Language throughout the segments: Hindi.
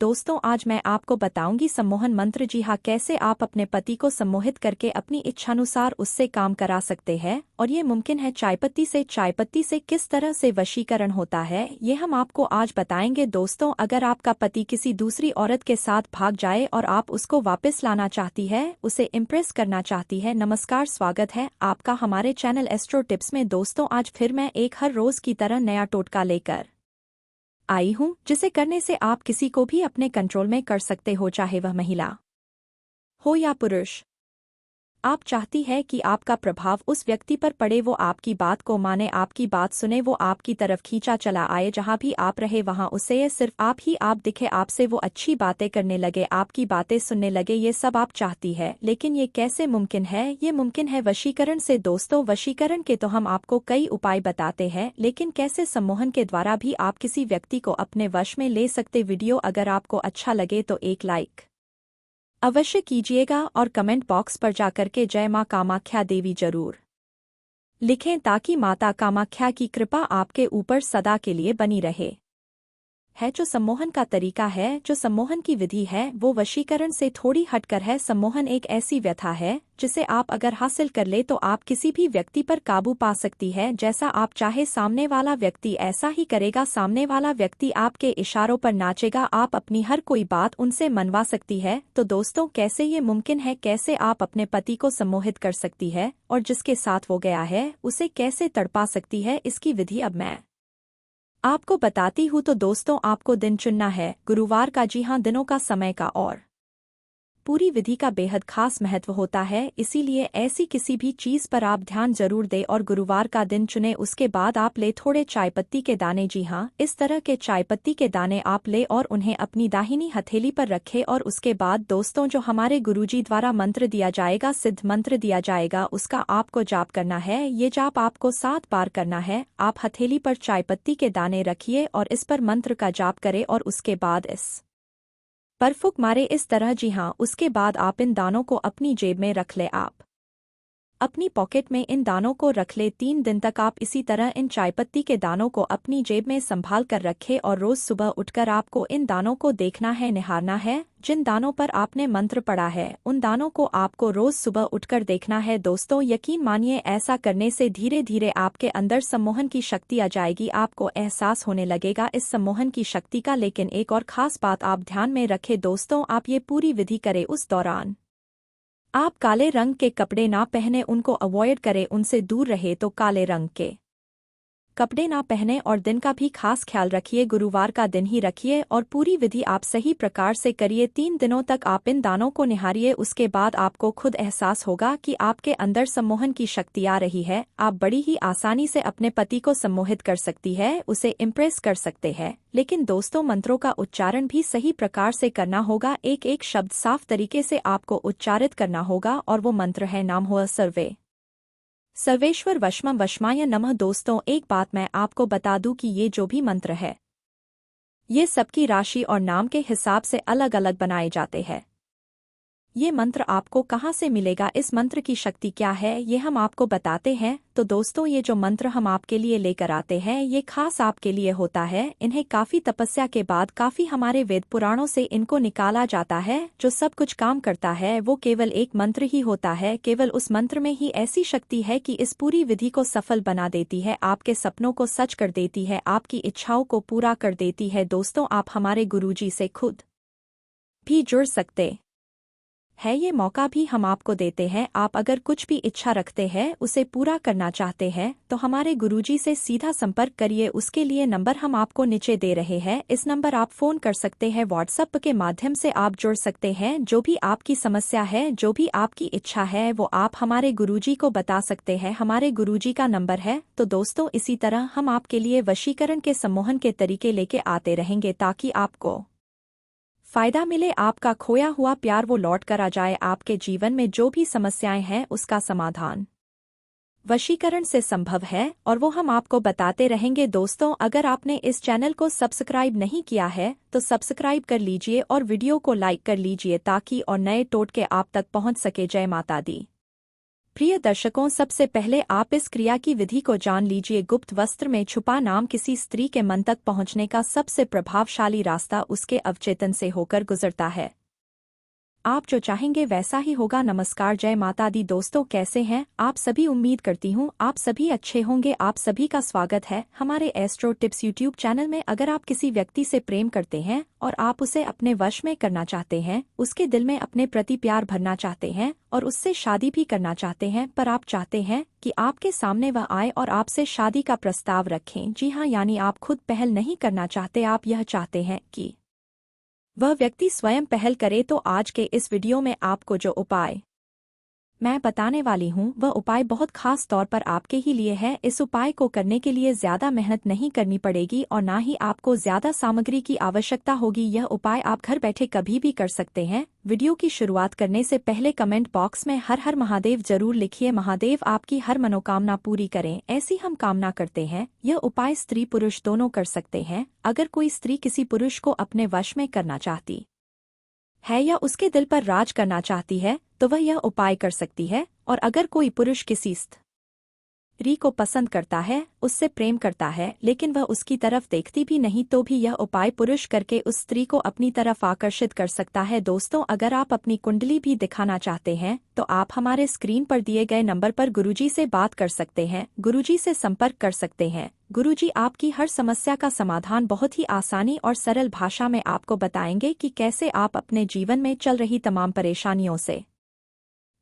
दोस्तों आज मैं आपको बताऊंगी सम्मोहन मंत्र। जी हाँ, कैसे आप अपने पति को सम्मोहित करके अपनी इच्छानुसार उससे काम करा सकते हैं और ये मुमकिन है चायपत्ती से। चायपत्ती से किस तरह से वशीकरण होता है ये हम आपको आज बताएंगे। दोस्तों अगर आपका पति किसी दूसरी औरत के साथ भाग जाए और आप उसको वापस लाना चाहती है, उसे इम्प्रेस करना चाहती है। नमस्कार, स्वागत है आपका हमारे चैनल एस्ट्रो टिप्स में। दोस्तों आज फिर मैं एक हर रोज की तरह नया टोटका लेकर आई हूं, जिसे करने से आप किसी को भी अपने कंट्रोल में कर सकते हो, चाहे वह महिला हो या पुरुष। आप चाहती है कि आपका प्रभाव उस व्यक्ति पर पड़े, वो आपकी बात को माने, आपकी बात सुने, वो आपकी तरफ खींचा चला आए, जहां भी आप रहे वहां उसे सिर्फ आप ही आप दिखे, आपसे वो अच्छी बातें करने लगे, आपकी बातें सुनने लगे। ये सब आप चाहती है, लेकिन ये कैसे मुमकिन है? ये मुमकिन है वशीकरण से। दोस्तों वशीकरण के तो हम आपको कई उपाय बताते हैं, लेकिन कैसे सम्मोहन के द्वारा भी आप किसी व्यक्ति को अपने वश में ले सकते। वीडियो अगर आपको अच्छा लगे तो एक लाइक अवश्य कीजिएगा और कमेंट बॉक्स पर जाकर के जय मां कामाख्या देवी जरूर लिखें, ताकि माता कामाख्या की कृपा आपके ऊपर सदा के लिए बनी रहे। जो सम्मोहन का तरीका है, जो सम्मोहन की विधि है, वो वशीकरण से थोड़ी हटकर है। सम्मोहन एक ऐसी व्यथा है जिसे आप अगर हासिल कर ले तो आप किसी भी व्यक्ति पर काबू पा सकती है। जैसा आप चाहे सामने वाला व्यक्ति ऐसा ही करेगा। सामने वाला व्यक्ति आपके इशारों पर नाचेगा, आप अपनी हर कोई बात उनसे मनवा सकती है। तो दोस्तों कैसे ये मुमकिन है? कैसे आप अपने पति को सम्मोहित कर सकती है और जिसके साथ वो गया है उसे कैसे तड़पा सकती है, इसकी विधि अब मैं आपको बताती हूँ। तो दोस्तों आपको दिन चुनना है गुरुवार का। जी हाँ, दिनों का, समय का और पूरी विधि का बेहद खास महत्व होता है, इसीलिए ऐसी किसी भी चीज पर आप ध्यान जरूर दें और गुरुवार का दिन चुने। उसके बाद आप ले थोड़े चायपत्ती के दाने। जी हाँ, इस तरह के चायपत्ती के दाने आप ले और उन्हें अपनी दाहिनी हथेली पर रखें। और उसके बाद दोस्तों जो हमारे गुरुजी द्वारा मंत्र दिया जाएगा, सिद्ध मंत्र दिया जाएगा, उसका आपको जाप करना है। ये जाप आपको 7 बार करना है। आप हथेली पर चायपत्ती के दाने रखिए और इस पर मंत्र का जाप करें और उसके बाद इस पर फूंक मारे इस तरह। जी हाँ, उसके बाद आप इन दानों को अपनी जेब में रख ले। आप अपनी पॉकेट में इन दानों को रख ले। 3 दिन तक आप इसी तरह इन चायपत्ती के दानों को अपनी जेब में संभाल कर रखें और रोज सुबह उठकर आपको इन दानों को देखना है, निहारना है। जिन दानों पर आपने मंत्र पढ़ा है उन दानों को आपको रोज सुबह उठकर देखना है। दोस्तों यकीन मानिए, ऐसा करने से धीरे धीरे आपके अंदर सम्मोहन की शक्ति आ जाएगी। आपको एहसास होने लगेगा इस सम्मोहन की शक्ति का। लेकिन एक और खास बात आप ध्यान में रखें दोस्तों, आप ये पूरी विधि करें उस दौरान आप काले रंग के कपड़े ना पहने, उनको अवॉइड करें, उनसे दूर रहे। तो काले रंग के कपड़े ना पहने और दिन का भी खास ख्याल रखिए, गुरुवार का दिन ही रखिए और पूरी विधि आप सही प्रकार से करिए। 3 दिनों तक आप इन दानों को निहारिए। उसके बाद आपको खुद एहसास होगा कि आपके अंदर सम्मोहन की शक्ति आ रही है। आप बड़ी ही आसानी से अपने पति को सम्मोहित कर सकती है, उसे इम्प्रेस कर सकते हैं। लेकिन दोस्तों मंत्रों का उच्चारण भी सही प्रकार से करना होगा। एक एक शब्द साफ तरीके से आपको उच्चारित करना होगा और वो मंत्र है नाम हुआ सर्वे सर्वेश्वर वशमं वशमाय नमः। दोस्तों एक बात मैं आपको बता दूं कि ये जो भी मंत्र है ये सबकी राशि और नाम के हिसाब से अलग अलग बनाए जाते हैं। ये मंत्र आपको कहाँ से मिलेगा, इस मंत्र की शक्ति क्या है, ये हम आपको बताते हैं। तो दोस्तों ये जो मंत्र हम आपके लिए लेकर आते हैं ये खास आपके लिए होता है। इन्हें काफी तपस्या के बाद, काफी हमारे वेद पुराणों से इनको निकाला जाता है। जो सब कुछ काम करता है वो केवल एक मंत्र ही होता है। केवल उस मंत्र में ही ऐसी शक्ति है कि इस पूरी विधि को सफल बना देती है, आपके सपनों को सच कर देती है, आपकी इच्छाओं को पूरा कर देती है। दोस्तों आप हमारे गुरुजी से खुद भी जुड़ सकते है, ये मौका भी हम आपको देते हैं। आप अगर कुछ भी इच्छा रखते हैं, उसे पूरा करना चाहते हैं, तो हमारे गुरुजी से सीधा संपर्क करिए। उसके लिए नंबर हम आपको नीचे दे रहे हैं, इस नंबर आप फोन कर सकते हैं, व्हाट्सएप के माध्यम से आप जुड़ सकते हैं। जो भी आपकी समस्या है, जो भी आपकी इच्छा है, वो आप हमारे गुरुजी को बता सकते हैं। हमारे गुरुजी का नंबर है। तो दोस्तों इसी तरह हम आपके लिए वशीकरण के सम्मोहन के तरीके लेके आते रहेंगे, ताकि आपको फायदा मिले, आपका खोया हुआ प्यार वो लौट कर आ जाए, आपके जीवन में जो भी समस्याएं हैं उसका समाधान वशीकरण से संभव है और वो हम आपको बताते रहेंगे। दोस्तों अगर आपने इस चैनल को सब्सक्राइब नहीं किया है तो सब्सक्राइब कर लीजिए और वीडियो को लाइक कर लीजिए, ताकि और नए टोटके आप तक पहुंच सके। जय माता दी। प्रिय दर्शकों, सबसे पहले आप इस क्रिया की विधि को जान लीजिए। गुप्त वस्त्र में छुपा नाम किसी स्त्री के मन तक पहुंचने का सबसे प्रभावशाली रास्ता उसके अवचेतन से होकर गुजरता है। आप जो चाहेंगे वैसा ही होगा। नमस्कार, जय माता दी दोस्तों, कैसे हैं आप सभी? उम्मीद करती हूँ आप सभी अच्छे होंगे। आप सभी का स्वागत है हमारे एस्ट्रो टिप्स यूट्यूब चैनल में। अगर आप किसी व्यक्ति से प्रेम करते हैं और आप उसे अपने वश में करना चाहते हैं, उसके दिल में अपने प्रति प्यार भरना चाहते हैं और उससे शादी भी करना चाहते हैं, पर आप चाहते हैं कि आपके सामने वह आए और आपसे शादी का प्रस्ताव रखें। जी हाँ, यानी आप खुद पहल नहीं करना चाहते, आप यह चाहते हैं कि वह व्यक्ति स्वयं पहल करे। तो आज के इस वीडियो में आपको जो उपाय मैं बताने वाली हूँ वह उपाय बहुत खास तौर पर आपके ही लिए है। इस उपाय को करने के लिए ज्यादा मेहनत नहीं करनी पड़ेगी और ना ही आपको ज्यादा सामग्री की आवश्यकता होगी। यह उपाय आप घर बैठे कभी भी कर सकते हैं। वीडियो की शुरुआत करने से पहले कमेंट बॉक्स में हर हर महादेव जरूर लिखिए। महादेव आपकी हर मनोकामना पूरी करें, ऐसी हम कामना करते हैं। यह उपाय स्त्री पुरुष दोनों कर सकते हैं। अगर कोई स्त्री किसी पुरुष को अपने वश में करना चाहती है या उसके दिल पर राज करना चाहती है तो वह यह उपाय कर सकती है। और अगर कोई पुरुष किसी स्त्री को पसंद करता है, उससे प्रेम करता है, लेकिन वह उसकी तरफ देखती भी नहीं, तो भी यह उपाय पुरुष करके उस स्त्री को अपनी तरफ आकर्षित कर सकता है। दोस्तों, अगर आप अपनी कुंडली भी दिखाना चाहते हैं तो आप हमारे स्क्रीन पर दिए गए नंबर पर गुरुजी से बात कर सकते हैं, गुरुजी से संपर्क कर सकते हैं। गुरुजी आपकी हर समस्या का समाधान बहुत ही आसानी और सरल भाषा में आपको बताएंगे कि कैसे आप अपने जीवन में चल रही तमाम परेशानियों से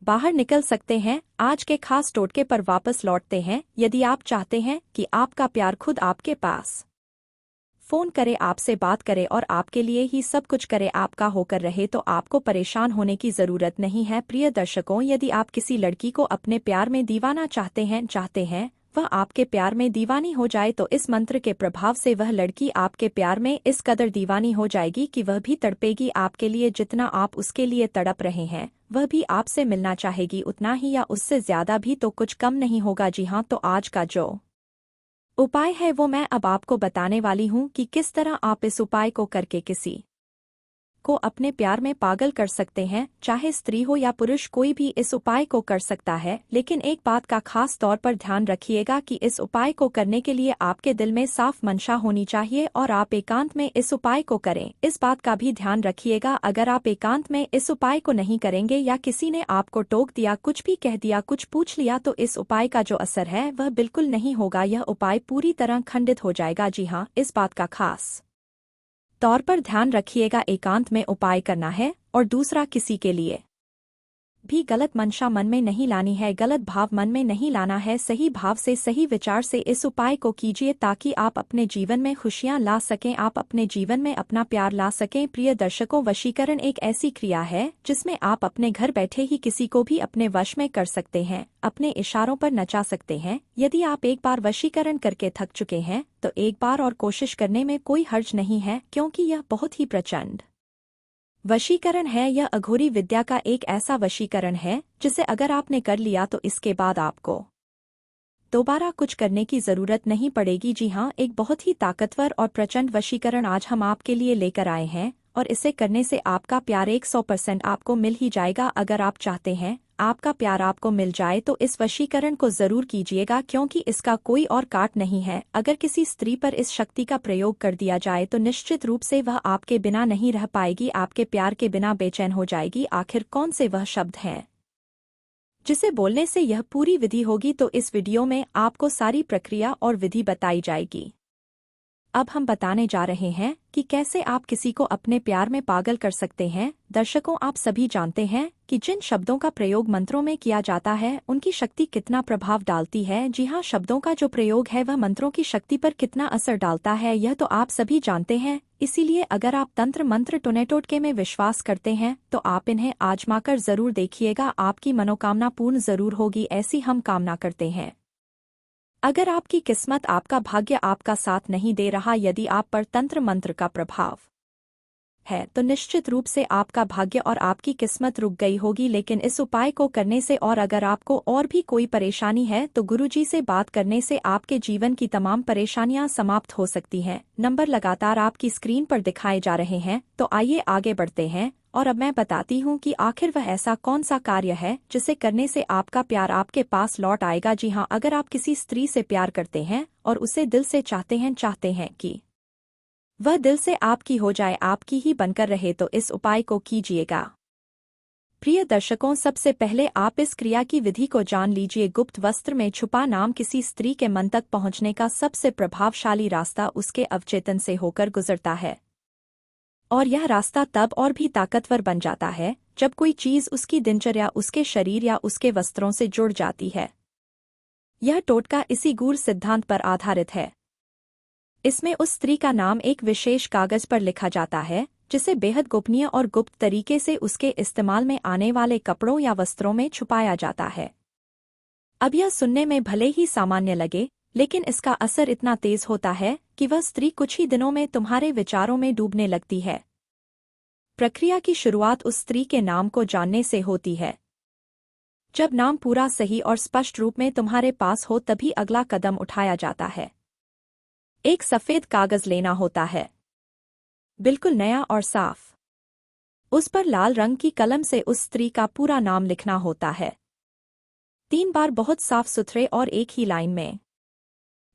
बाहर निकल सकते हैं। आज के खास टोटके पर वापस लौटते हैं। यदि आप चाहते हैं कि आपका प्यार खुद आपके पास फोन करे, आपसे बात करे और आपके लिए ही सब कुछ करे, आपका होकर रहे, तो आपको परेशान होने की जरूरत नहीं है। प्रिय दर्शकों, यदि आप किसी लड़की को अपने प्यार में दीवाना चाहते हैं वह आपके प्यार में दीवानी हो जाए, तो इस मंत्र के प्रभाव से वह लड़की आपके प्यार में इस कदर दीवानी हो जाएगी कि वह भी तड़पेगी आपके लिए। जितना आप उसके लिए तड़प रहे हैं, वह भी आपसे मिलना चाहेगी उतना ही या उससे ज्यादा भी, तो कुछ कम नहीं होगा। जी हाँ, तो आज का जो उपाय है वो मैं अब आपको बताने वाली हूँ कि किस तरह आप इस उपाय को करके किसी को अपने प्यार में पागल कर सकते हैं। चाहे स्त्री हो या पुरुष, कोई भी इस उपाय को कर सकता है। लेकिन एक बात का खास तौर पर ध्यान रखिएगा कि इस उपाय को करने के लिए आपके दिल में साफ मंशा होनी चाहिए और आप एकांत में इस उपाय को करें। इस बात का भी ध्यान रखिएगा, अगर आप एकांत में इस उपाय को नहीं करेंगे या किसी ने आपको टोक दिया, कुछ भी कह दिया, कुछ पूछ लिया, तो इस उपाय का जो असर है वह बिल्कुल नहीं होगा। यह उपाय पूरी तरह खंडित हो जाएगा। जी हाँ, इस बात का खास तौर पर ध्यान रखिएगा, एकांत में उपाय करना है। और दूसरा, किसी के लिए भी गलत मंशा मन में नहीं लानी है, गलत भाव मन में नहीं लाना है। सही भाव से, सही विचार से इस उपाय को कीजिए ताकि आप अपने जीवन में खुशियां ला सकें, आप अपने जीवन में अपना प्यार ला सकें। प्रिय दर्शकों, वशीकरण एक ऐसी क्रिया है जिसमें आप अपने घर बैठे ही किसी को भी अपने वश में कर सकते हैं, अपने इशारों पर नचा सकते हैं। यदि आप एक बार वशीकरण करके थक चुके हैं तो एक बार और कोशिश करने में कोई हर्ज नहीं है, क्योंकि यह बहुत ही प्रचंड वशीकरण है। यह अघोरी विद्या का एक ऐसा वशीकरण है जिसे अगर आपने कर लिया तो इसके बाद आपको दोबारा कुछ करने की जरूरत नहीं पड़ेगी। जी हाँ, एक बहुत ही ताकतवर और प्रचंड वशीकरण आज हम आपके लिए लेकर आए हैं और इसे करने से आपका प्यार 100% आपको मिल ही जाएगा। अगर आप चाहते हैं आपका प्यार आपको मिल जाए तो इस वशीकरण को जरूर कीजिएगा, क्योंकि इसका कोई और काट नहीं है। अगर किसी स्त्री पर इस शक्ति का प्रयोग कर दिया जाए तो निश्चित रूप से वह आपके बिना नहीं रह पाएगी, आपके प्यार के बिना बेचैन हो जाएगी। आखिर कौन से वह शब्द हैं जिसे बोलने से यह पूरी विधि होगी, तो इस वीडियो में आपको सारी प्रक्रिया और विधि बताई जाएगी। अब हम बताने जा रहे हैं कि कैसे आप किसी को अपने प्यार में पागल कर सकते हैं। दर्शकों, आप सभी जानते हैं कि जिन शब्दों का प्रयोग मंत्रों में किया जाता है उनकी शक्ति कितना प्रभाव डालती है। जी हाँ, शब्दों का जो प्रयोग है वह मंत्रों की शक्ति पर कितना असर डालता है, यह तो आप सभी जानते हैं। इसीलिए अगर आप तंत्र मंत्र टोने टोटके में विश्वास करते हैं तो आप इन्हें आजमाकर जरूर देखिएगा, आपकी मनोकामना पूर्ण जरूर होगी, ऐसी हम कामना करते हैं। अगर आपकी किस्मत, आपका भाग्य आपका साथ नहीं दे रहा, यदि आप पर तंत्र मंत्र का प्रभाव है तो निश्चित रूप से आपका भाग्य और आपकी किस्मत रुक गई होगी। लेकिन इस उपाय को करने से और अगर आपको और भी कोई परेशानी है तो गुरुजी से बात करने से आपके जीवन की तमाम परेशानियां समाप्त हो सकती हैं। नंबर लगातार आपकी स्क्रीन पर दिखाए जा रहे हैं, तो आइए आगे बढ़ते हैं और अब मैं बताती हूँ कि आखिर वह ऐसा कौन सा कार्य है जिसे करने से आपका प्यार आपके पास लौट आएगा। जी हाँ, अगर आप किसी स्त्री से प्यार करते हैं और उसे दिल से चाहते हैं कि वह दिल से आपकी हो जाए, आपकी ही बनकर रहे, तो इस उपाय को कीजिएगा। प्रिय दर्शकों, सबसे पहले आप इस क्रिया की विधि को जान लीजिए। गुप्त वस्त्र में छुपा नाम किसी स्त्री के मन तक पहुंचने का सबसे प्रभावशाली रास्ता उसके अवचेतन से होकर गुजरता है, और यह रास्ता तब और भी ताकतवर बन जाता है जब कोई चीज उसकी दिनचर्या, उसके शरीर या उसके वस्त्रों से जुड़ जाती है। यह टोटका इसी गूढ़ सिद्धांत पर आधारित है। इसमें उस स्त्री का नाम एक विशेष कागज पर लिखा जाता है, जिसे बेहद गोपनीय और गुप्त तरीके से उसके इस्तेमाल में आने वाले कपड़ों या वस्त्रों में छुपाया जाता है। अब यह सुनने में भले ही सामान्य लगे, लेकिन इसका असर इतना तेज होता है कि वह स्त्री कुछ ही दिनों में तुम्हारे विचारों में डूबने लगती है। प्रक्रिया की शुरुआत उस स्त्री के नाम को जानने से होती है। जब नाम पूरा सही और स्पष्ट रूप में तुम्हारे पास हो, तभी अगला कदम उठाया जाता है। एक सफेद कागज लेना होता है, बिल्कुल नया और साफ। उस पर लाल रंग की कलम से उस स्त्री का पूरा नाम लिखना होता है, 3 बार, बहुत साफ सुथरे और एक ही लाइन में।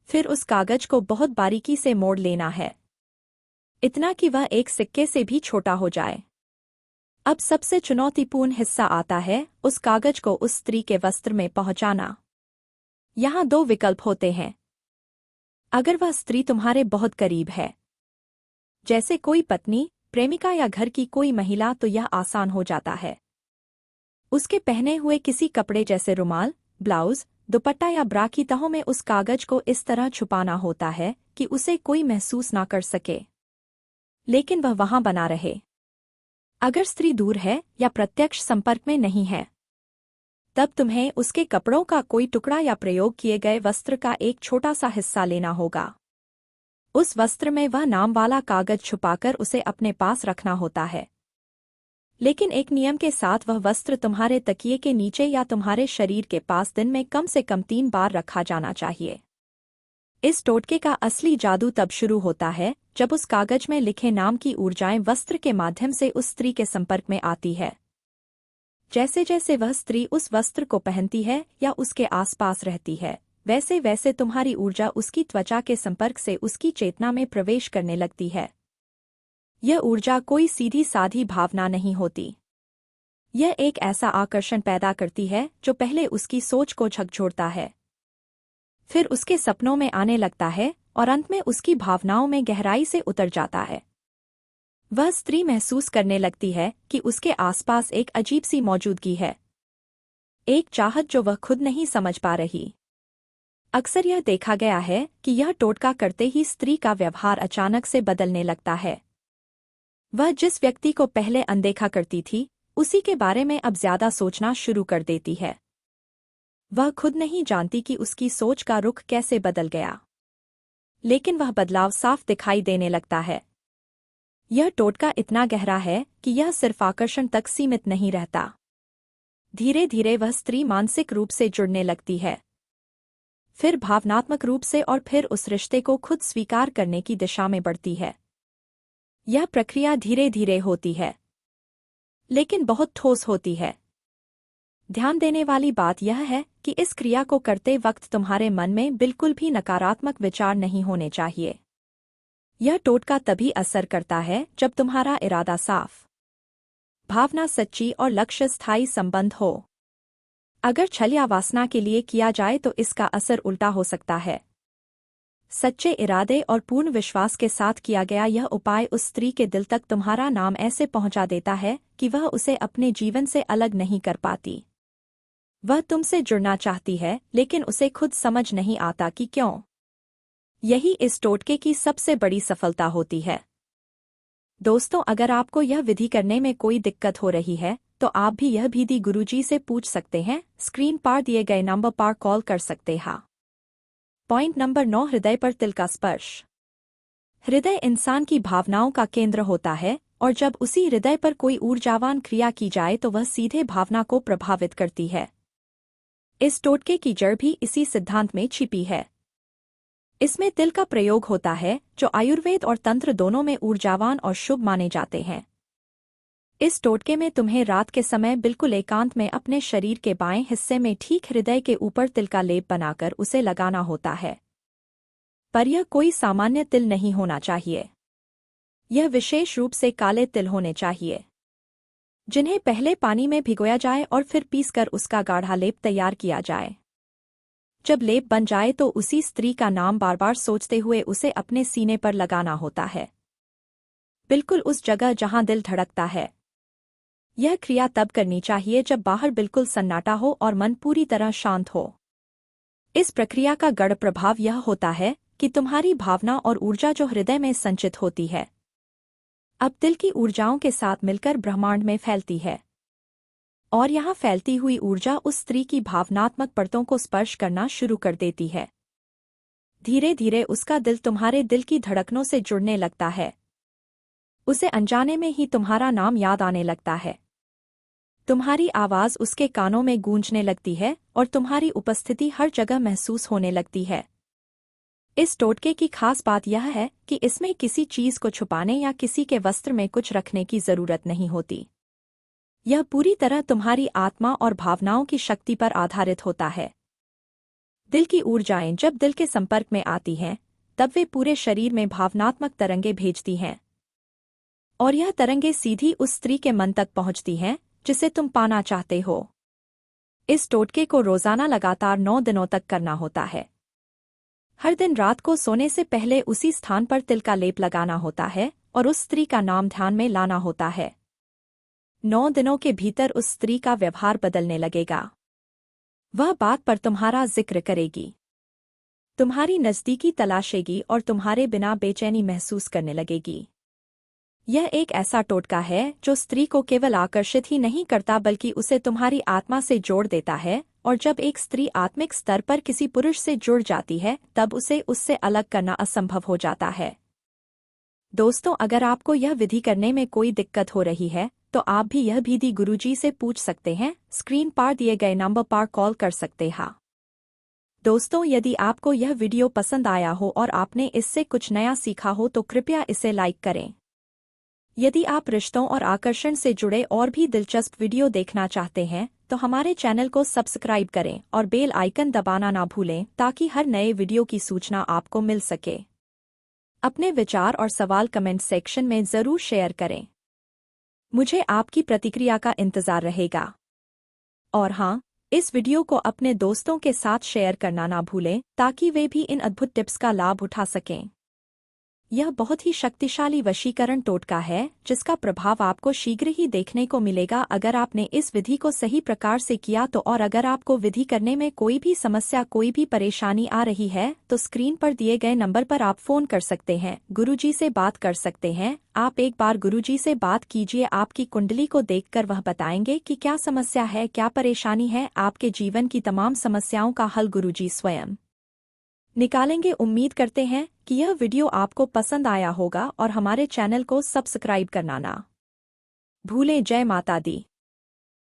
फिर उस कागज को बहुत बारीकी से मोड़ लेना है, इतना कि वह एक सिक्के से भी छोटा हो जाए। अब सबसे चुनौतीपूर्ण हिस्सा आता है, उस कागज को उस स्त्री के वस्त्र में पहुंचाना। यहाँ 2 विकल्प होते हैं। अगर वह स्त्री तुम्हारे बहुत करीब है, जैसे कोई पत्नी, प्रेमिका या घर की कोई महिला, तो यह आसान हो जाता है। उसके पहने हुए किसी कपड़े जैसे रुमाल, ब्लाउज, दुपट्टा या ब्रा की तहों में उस कागज को इस तरह छुपाना होता है कि उसे कोई महसूस ना कर सके, लेकिन वह वहां बना रहे। अगर स्त्री दूर है या प्रत्यक्ष संपर्क में नहीं है, तब तुम्हें उसके कपड़ों का कोई टुकड़ा या प्रयोग किए गए वस्त्र का एक छोटा सा हिस्सा लेना होगा। उस वस्त्र में वह नाम वाला कागज छुपाकर उसे अपने पास रखना होता है, लेकिन एक नियम के साथ। वह वस्त्र तुम्हारे तकिए के नीचे या तुम्हारे शरीर के पास दिन में कम से कम 3 बार रखा जाना चाहिए। इस टोटके का असली जादू तब शुरू होता है जब उस कागज में लिखे नाम की ऊर्जाएं वस्त्र के माध्यम से उस स्त्री के संपर्क में आती है। जैसे जैसे वह स्त्री उस वस्त्र को पहनती है या उसके आसपास रहती है, वैसे वैसे तुम्हारी ऊर्जा उसकी त्वचा के संपर्क से उसकी चेतना में प्रवेश करने लगती है। यह ऊर्जा कोई सीधी साधी भावना नहीं होती। यह एक ऐसा आकर्षण पैदा करती है जो पहले उसकी सोच को झकझोरता है, फिर उसके सपनों में आने लगता है और अंत में उसकी भावनाओं में गहराई से उतर जाता है। वह स्त्री महसूस करने लगती है कि उसके आसपास एक अजीब सी मौजूदगी है, एक चाहत जो वह खुद नहीं समझ पा रही। अक्सर यह देखा गया है कि यह टोटका करते ही स्त्री का व्यवहार अचानक से बदलने लगता है। वह जिस व्यक्ति को पहले अनदेखा करती थी, उसी के बारे में अब ज्यादा सोचना शुरू कर देती है। वह खुद नहीं जानती कि उसकी सोच का रुख कैसे बदल गया, लेकिन वह बदलाव साफ दिखाई देने लगता है। यह टोटका इतना गहरा है कि यह सिर्फ आकर्षण तक सीमित नहीं रहता। धीरे धीरे वह स्त्री मानसिक रूप से जुड़ने लगती है, फिर भावनात्मक रूप से, और फिर उस रिश्ते को खुद स्वीकार करने की दिशा में बढ़ती है। यह प्रक्रिया धीरे धीरे होती है, लेकिन बहुत ठोस होती है। ध्यान देने वाली बात यह है कि इस क्रिया को करते वक्त तुम्हारे मन में बिल्कुल भी नकारात्मक विचार नहीं होने चाहिए। यह टोटका तभी असर करता है जब तुम्हारा इरादा साफ, भावना सच्ची और लक्ष्य स्थायी संबंध हो। अगर छल या वासना के लिए किया जाए तो इसका असर उल्टा हो सकता है। सच्चे इरादे और पूर्ण विश्वास के साथ किया गया यह उपाय उस स्त्री के दिल तक तुम्हारा नाम ऐसे पहुंचा देता है कि वह उसे अपने जीवन से अलग नहीं कर पाती। वह तुमसे जुड़ना चाहती है, लेकिन उसे खुद समझ नहीं आता कि क्यों। यही इस टोटके की सबसे बड़ी सफलता होती है। दोस्तों, अगर आपको यह विधि करने में कोई दिक्कत हो रही है, तो आप भी यह विधि गुरुजी से पूछ सकते हैं। स्क्रीन पर दिए गए नंबर पर कॉल कर सकते हैं। पॉइंट नंबर 9, हृदय पर तिल का स्पर्श। हृदय इंसान की भावनाओं का केंद्र होता है, और जब उसी हृदय पर कोई ऊर्जावान क्रिया की जाए तो वह सीधे भावना को प्रभावित करती है। इस टोटके की जड़ भी इसी सिद्धांत में छिपी है। इसमें तिल का प्रयोग होता है, जो आयुर्वेद और तंत्र दोनों में ऊर्जावान और शुभ माने जाते हैं। इस टोटके में तुम्हें रात के समय बिल्कुल एकांत में अपने शरीर के बाएं हिस्से में ठीक हृदय के ऊपर तिल का लेप बनाकर उसे लगाना होता है। पर यह कोई सामान्य तिल नहीं होना चाहिए। यह विशेष रूप से काले तिल होने चाहिए, जिन्हें पहले पानी में भिगोया जाए और फिर पीसकर उसका गाढ़ा लेप तैयार किया जाए। जब लेप बन जाए तो उसी स्त्री का नाम बार बार सोचते हुए उसे अपने सीने पर लगाना होता है, बिल्कुल उस जगह जहां दिल धड़कता है। यह क्रिया तब करनी चाहिए जब बाहर बिल्कुल सन्नाटा हो और मन पूरी तरह शांत हो। इस प्रक्रिया का गढ़ प्रभाव यह होता है कि तुम्हारी भावना और ऊर्जा जो हृदय में संचित होती है, अब दिल की ऊर्जाओं के साथ मिलकर ब्रह्मांड में फैलती है, और यहाँ फैलती हुई ऊर्जा उस स्त्री की भावनात्मक परतों को स्पर्श करना शुरू कर देती है। धीरे धीरे उसका दिल तुम्हारे दिल की धड़कनों से जुड़ने लगता है। उसे अनजाने में ही तुम्हारा नाम याद आने लगता है। तुम्हारी आवाज उसके कानों में गूंजने लगती है और तुम्हारी उपस्थिति हर जगह महसूस होने लगती है। इस टोटके की खास बात यह है कि इसमें किसी चीज को छुपाने या किसी के वस्त्र में कुछ रखने की जरूरत नहीं होती। यह पूरी तरह तुम्हारी आत्मा और भावनाओं की शक्ति पर आधारित होता है। दिल की ऊर्जाएं जब दिल के संपर्क में आती हैं, तब वे पूरे शरीर में भावनात्मक तरंगे भेजती हैं, और यह तरंगे सीधी उस स्त्री के मन तक पहुंचती हैं जिसे तुम पाना चाहते हो। इस टोटके को रोजाना लगातार 9 दिनों तक करना होता है। हर दिन रात को सोने से पहले उसी स्थान पर तिल का लेप लगाना होता है और उस स्त्री का नाम ध्यान में लाना होता है। 9 दिनों के भीतर उस स्त्री का व्यवहार बदलने लगेगा। वह बात पर तुम्हारा जिक्र करेगी, तुम्हारी नज़दीकी तलाशेगी और तुम्हारे बिना बेचैनी महसूस करने लगेगी। यह एक ऐसा टोटका है जो स्त्री को केवल आकर्षित ही नहीं करता बल्कि उसे तुम्हारी आत्मा से जोड़ देता है, और जब एक स्त्री आत्मिक स्तर पर किसी पुरुष से जुड़ जाती है तब उसे उससे अलग करना असंभव हो जाता है। दोस्तों, अगर आपको यह विधि करने में कोई दिक्कत हो रही है तो आप भी यह विधि गुरुजी से पूछ सकते हैं। स्क्रीन पर दिए गए नंबर पर कॉल कर सकते हैं। दोस्तों, यदि आपको यह वीडियो पसंद आया हो और आपने इससे कुछ नया सीखा हो तो कृपया इसे लाइक करें। यदि आप रिश्तों और आकर्षण से जुड़े और भी दिलचस्प वीडियो देखना चाहते हैं तो हमारे चैनल को सब्सक्राइब करें और बेल आइकन दबाना ना भूलें ताकि हर नए वीडियो की सूचना आपको मिल सके। अपने विचार और सवाल कमेंट सेक्शन में ज़रूर शेयर करें। मुझे आपकी प्रतिक्रिया का इंतज़ार रहेगा। और हाँ, इस वीडियो को अपने दोस्तों के साथ शेयर करना ना भूलें ताकि वे भी इन अद्भुत टिप्स का लाभ उठा सकें। यह बहुत ही शक्तिशाली वशीकरण टोटका है जिसका प्रभाव आपको शीघ्र ही देखने को मिलेगा अगर आपने इस विधि को सही प्रकार से किया तो। और अगर आपको विधि करने में कोई भी समस्या, कोई भी परेशानी आ रही है तो स्क्रीन पर दिए गए नंबर पर आप फ़ोन कर सकते हैं, गुरुजी से बात कर सकते हैं। आप एक बार गुरुजी से बात कीजिए, आपकी कुंडली को देखकर वह बताएंगे कि क्या समस्या है, क्या परेशानी है। आपके जीवन की तमाम समस्याओं का हल गुरुजी स्वयं निकालेंगे। उम्मीद करते हैं कि यह वीडियो आपको पसंद आया होगा और हमारे चैनल को सब्सक्राइब करना ना भूलें। जय माता दी।